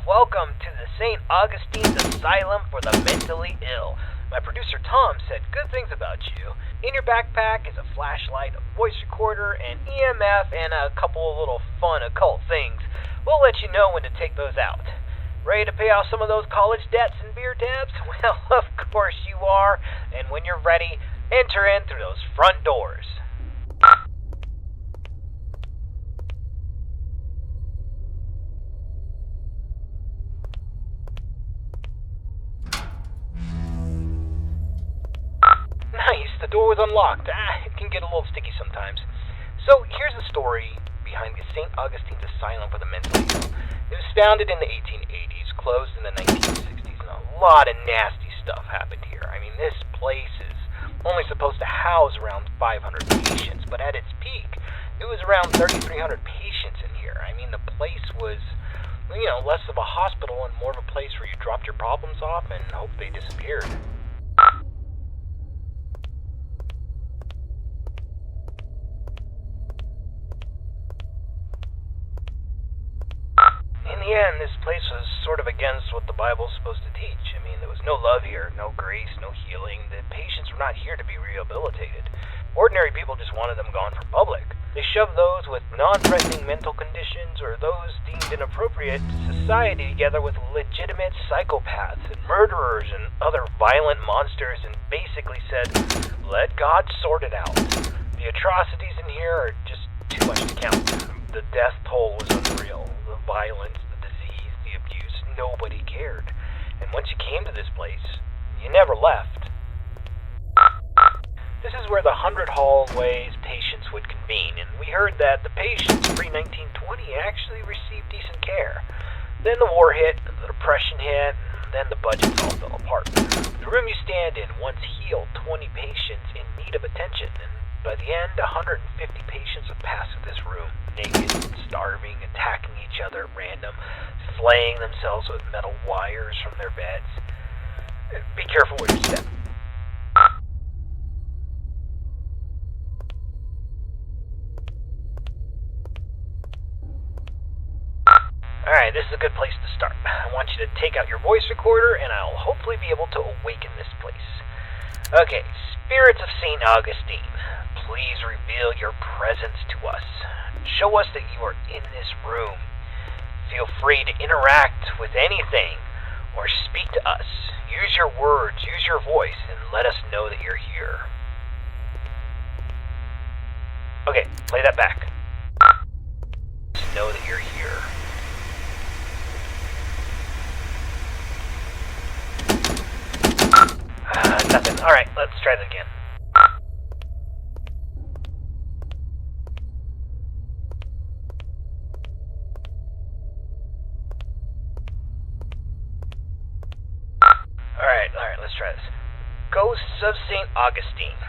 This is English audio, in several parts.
welcome to the St. Augustine's Asylum for the Mentally Ill. My producer Tom said good things about you. In your backpack is a flashlight, a voice recorder, an EMF, and a couple of little fun occult things. We'll let you know when to take those out. Ready to pay off some of those college debts and beer tabs? Well, of course you are. And when you're ready, enter in through those front doors. Nice, the door was unlocked. It can get a little sticky sometimes. So here's the story behind the St. Augustine's Asylum for the Mentally Ill. It was founded in the 1880s, closed in the 1960s, and a lot of nasty stuff happened here. I mean, this place is only supposed to house around 500 patients, but at its peak, it was around 3,300 patients in here. I mean, the place was, less of a hospital and more of a place where you dropped your problems off and hoped they disappeared. In the end, this place was sort of against what the Bible's supposed to teach. I mean, there was no love here, no grace, no healing. The patients were not here to be rehabilitated. Ordinary people just wanted them gone from public. They shoved those with non-threatening mental conditions or those deemed inappropriate to society together with legitimate psychopaths and murderers and other violent monsters and basically said, let God sort it out. The atrocities in here are just too much to count. The death toll was unreal. The violence, the disease, the abuse, nobody cared. And once you came to this place, you never left. This is where the 100 hallways patients would convene, and we heard that the patients pre-1920 actually received decent care. Then the war hit, the depression hit, and then the budgets all fell apart. The room you stand in once healed 20 patients in need of attention, and by the end, 150 patients would pass through this room, naked, starving, attacking each other at random, flaying themselves with metal wires from their beds. Be careful where you step. Alright, this is a good place to start. I want you to take out your voice recorder, and I'll hopefully be able to awaken this place. Okay, spirits of St. Augustine, please reveal your presence to us. Show us that you are in this room. Feel free to interact with anything or speak to us. Use your words, use your voice, and let us know that you're here. Okay, play that back. Let us know that you're here. Nothing. Alright, let's try that again. Alright, let's try this. Ghosts of St. Augustine,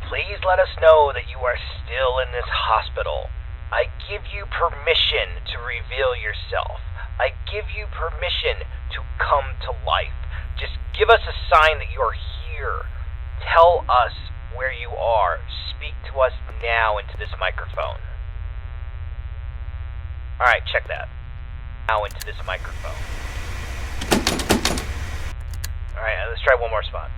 please let us know that you are still in this hospital. I give you permission to reveal yourself. I give you permission to come to life. Just give us a sign that you're here. Tell us where you are. Speak to us now into this microphone. Alright, check that. Now into this microphone. Alright, let's try one more spot.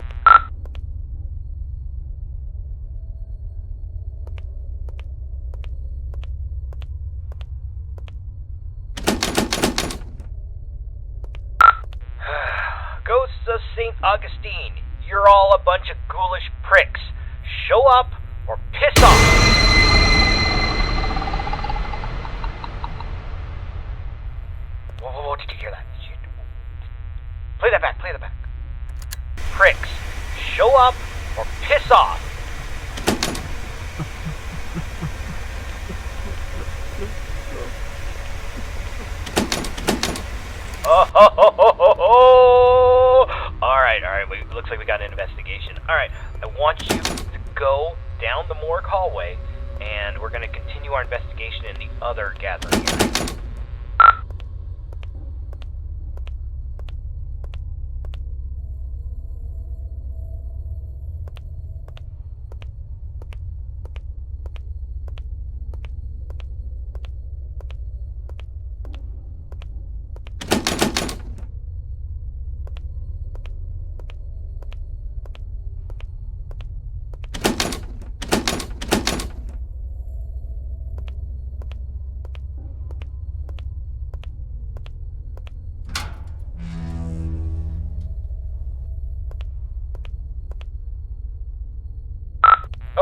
Ghosts of St. Augustine, you're all a bunch of ghoulish pricks. Show up or piss off! Whoa, did you hear that? Play that back. Pricks, show up or piss off! Alright, looks like we got an investigation. Alright, I want you to go down the morgue hallway, and we're going to continue our investigation in the other gathering area.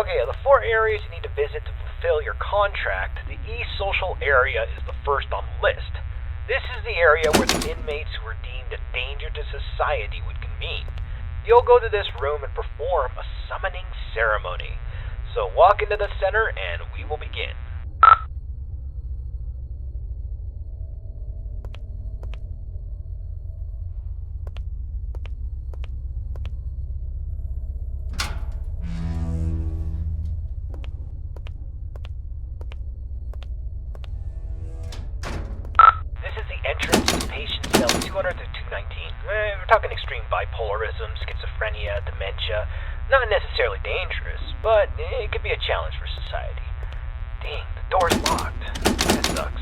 Okay, of the 4 areas you need to visit to fulfill your contract, the East Social Area is the first on the list. This is the area where the inmates who are deemed a danger to society would convene. You'll go to this room and perform a summoning ceremony. So walk into the center and we will begin. Entrance to patient cell 200 to 219. We're talking extreme bipolarism, schizophrenia, dementia. Not necessarily dangerous, but it could be a challenge for society. Dang, the door's locked. That sucks.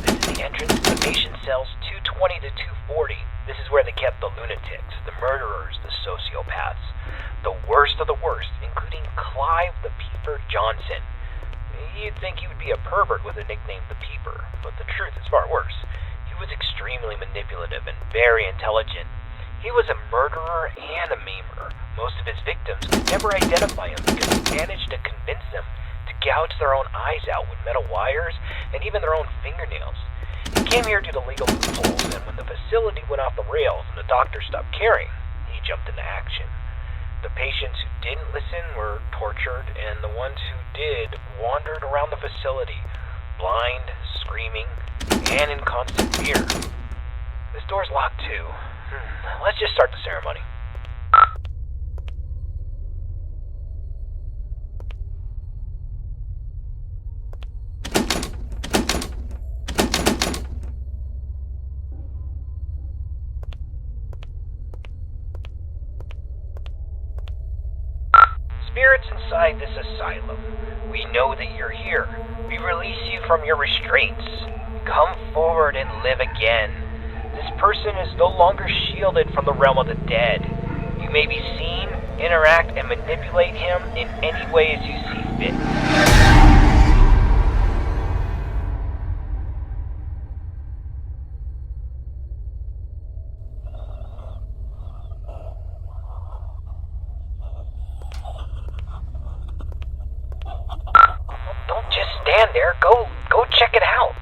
This is the entrance to the patient cells 220 to 240. This is where they kept the lunatics, the murderers, the sociopaths. The worst of the worst, including Clive the Peeper Johnson. You'd think he would be a pervert with a nickname the Peeper, but the truth is far worse. He was extremely manipulative and very intelligent. He was a murderer and a maimer. Most of his victims could never identify him because he managed to convince them to gouge their own eyes out with metal wires and even their own fingernails. He came here due to legal loopholes, and when the facility went off the rails and the doctors stopped caring, he jumped into action. The patients who didn't listen were tortured, and the ones who did wandered around the facility, blind, screaming, and in constant fear. This door's locked too. Let's just start the ceremony. Spirits inside this asylum, we know that you're here. We release you from your restraints. Come forward and live again. This person is no longer shielded from the realm of the dead. You may be seen, interact, and manipulate him in any way as you see fit. Don't just stand there. Go check it out.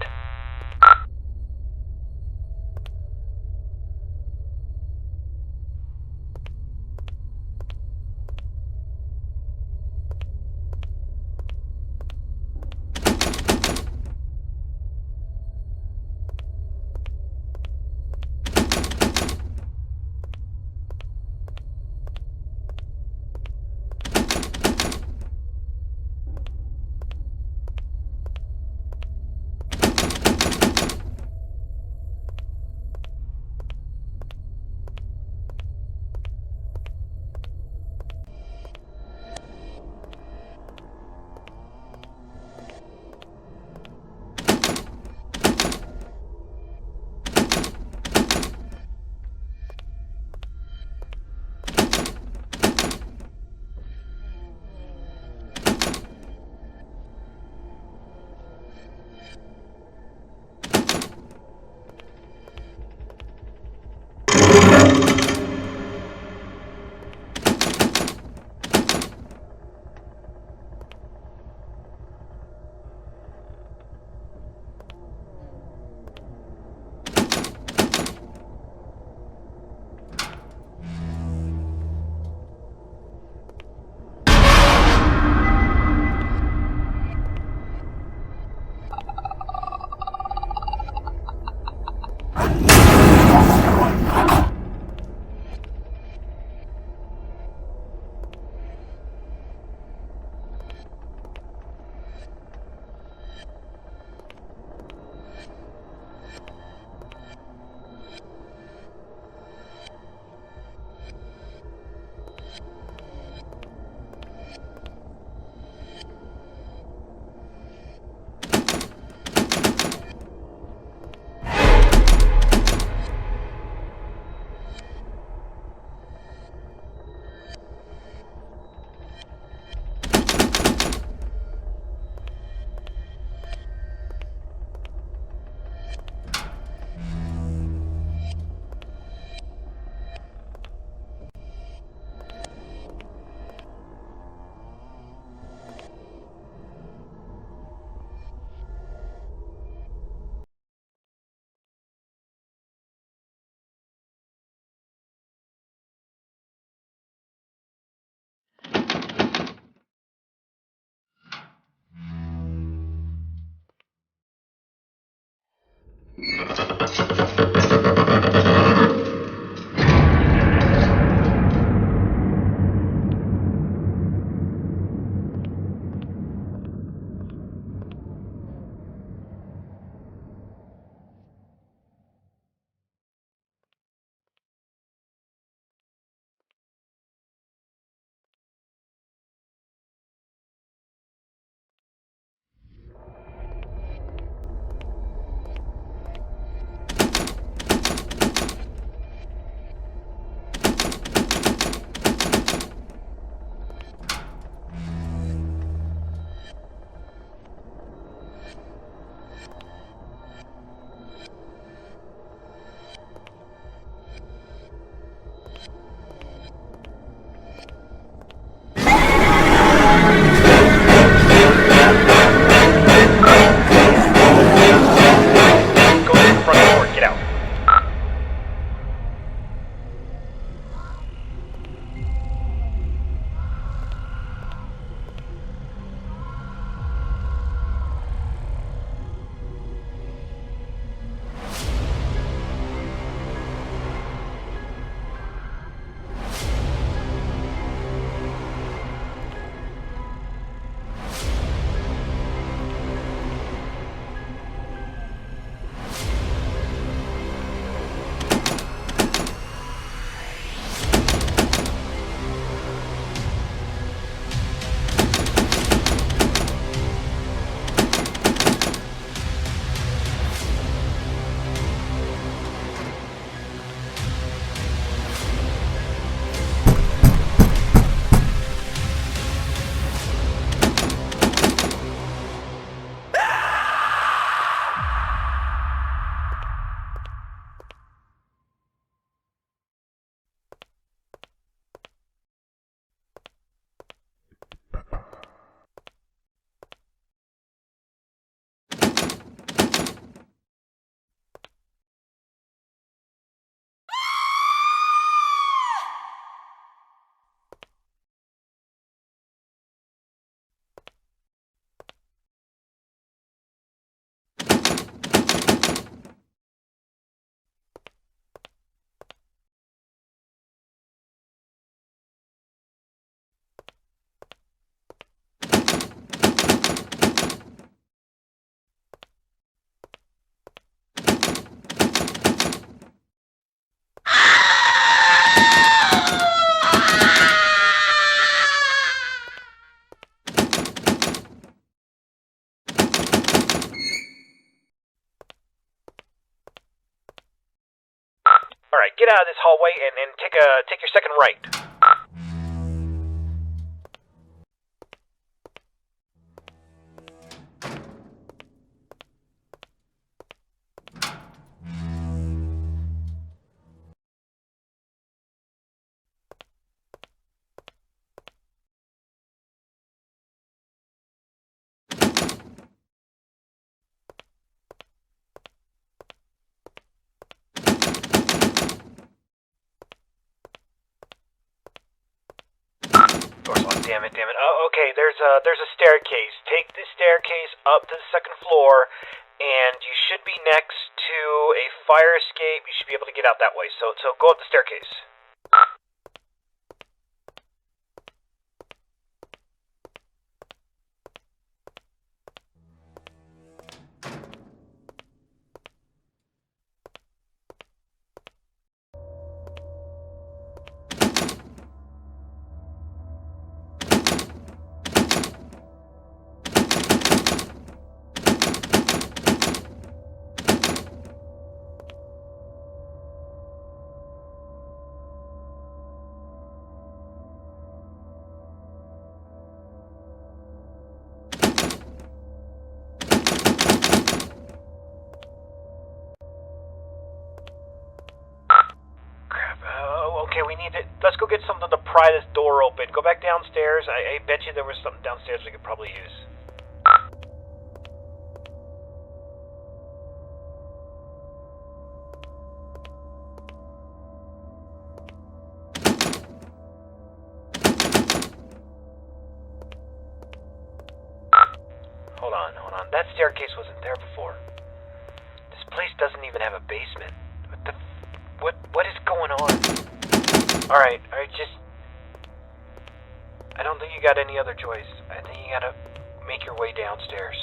Alright, get out of this hallway and take your second right. Damn it. Oh, okay, there's a staircase. Take the staircase up to the second floor, and you should be next to a fire escape. You should be able to get out that way. So go up the staircase. Let's go get something to pry this door open. Go back downstairs. I bet you there was something downstairs we could probably use. Hold on. That staircase wasn't there before. This place doesn't even have a basement. What is going on? Alright, I don't think you got any other choice. I think you gotta make your way downstairs.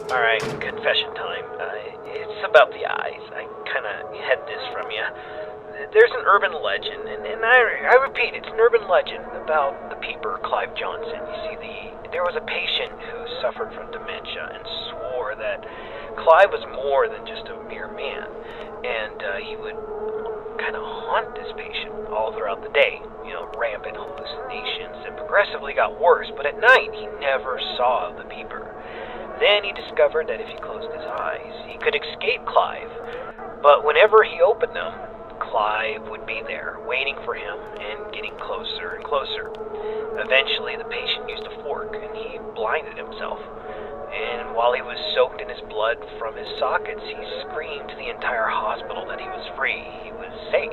Alright, confession time. It's about the eyes. I kinda had this from you. There's an urban legend, and I repeat, it's an urban legend about the peeper, Clive Johnson. You see, there was a patient who suffered from dementia and swore that Clive was more than just a mere man, and he would kind of haunt this patient all throughout the day. You know, rampant hallucinations, and progressively got worse, but at night he never saw the peeper. Then he discovered that if he closed his eyes, he could escape Clive, but whenever he opened them, Clive would be there, waiting for him and getting closer and closer. Eventually, the patient used a fork and he blinded himself. And while he was soaked in his blood from his sockets, he screamed to the entire hospital that he was free, he was safe.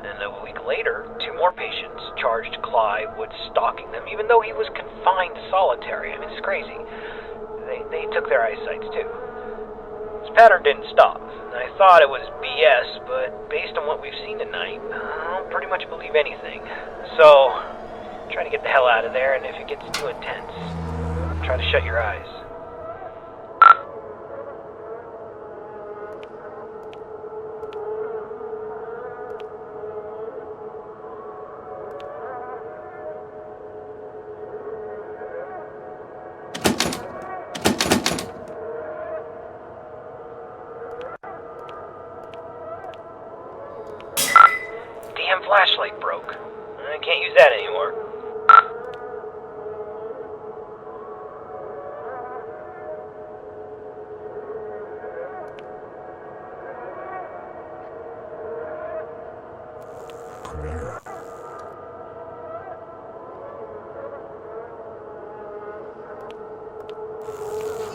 And a week later, 2 more patients charged Clive with stalking them, even though he was confined to solitary. I mean, it's crazy. They took their eyesights too. This pattern didn't stop. I thought it was BS, but based on what we've seen tonight, I'll pretty much believe anything. So, try to get the hell out of there, and if it gets too intense, try to shut your eyes. Flashlight broke. I can't use that anymore.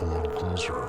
A little closer.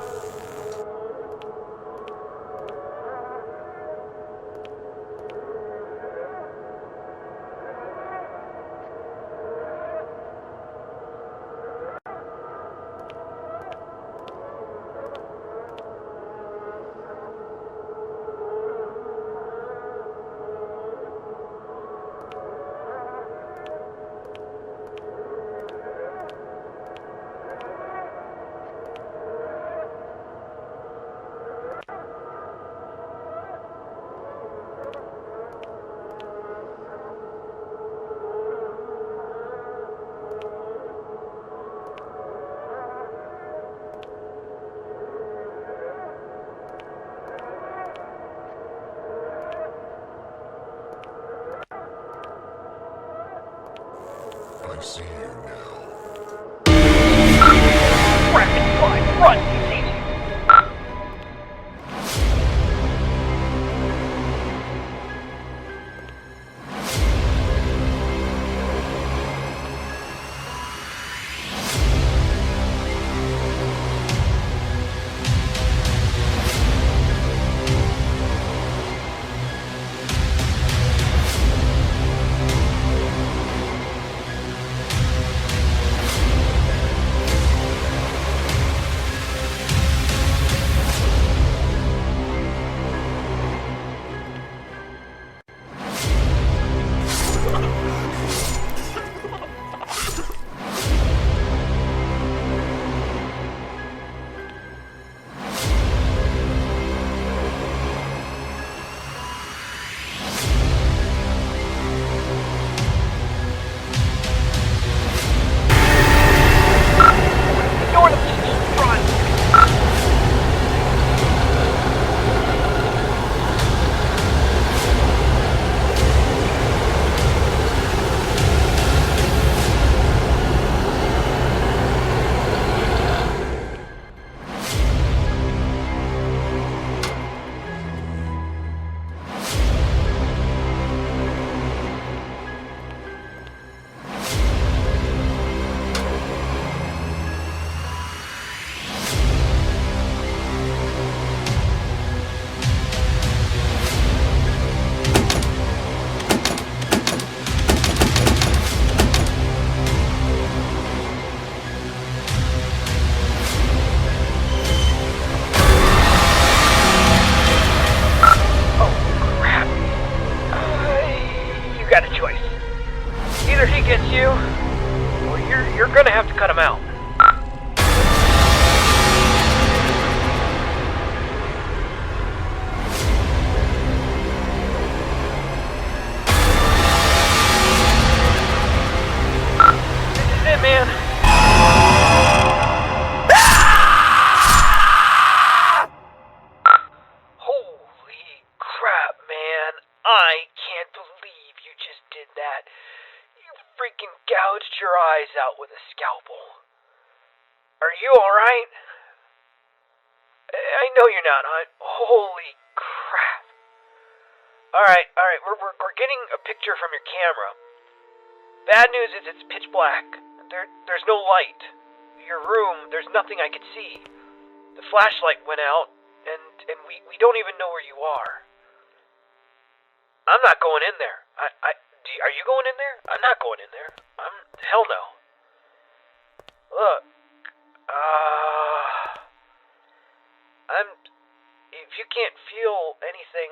I see you now. Rapid fly, run! He sees you. Gets you, or you're gonna have to cut him out. freaking gouged your eyes out with a scalpel. Are you alright? I know you're not, huh? Holy crap. Alright, we're getting a picture from your camera. Bad news is it's pitch black. There's no light. Your room, there's nothing I could see. The flashlight went out, and we don't even know where you are. I'm not going in there. Are you going in there? I'm not going in there. Hell no. Look, if you can't feel anything,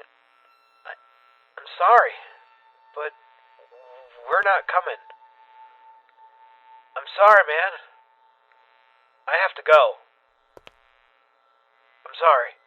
I'm sorry, but we're not coming. I'm sorry, man. I have to go. I'm sorry.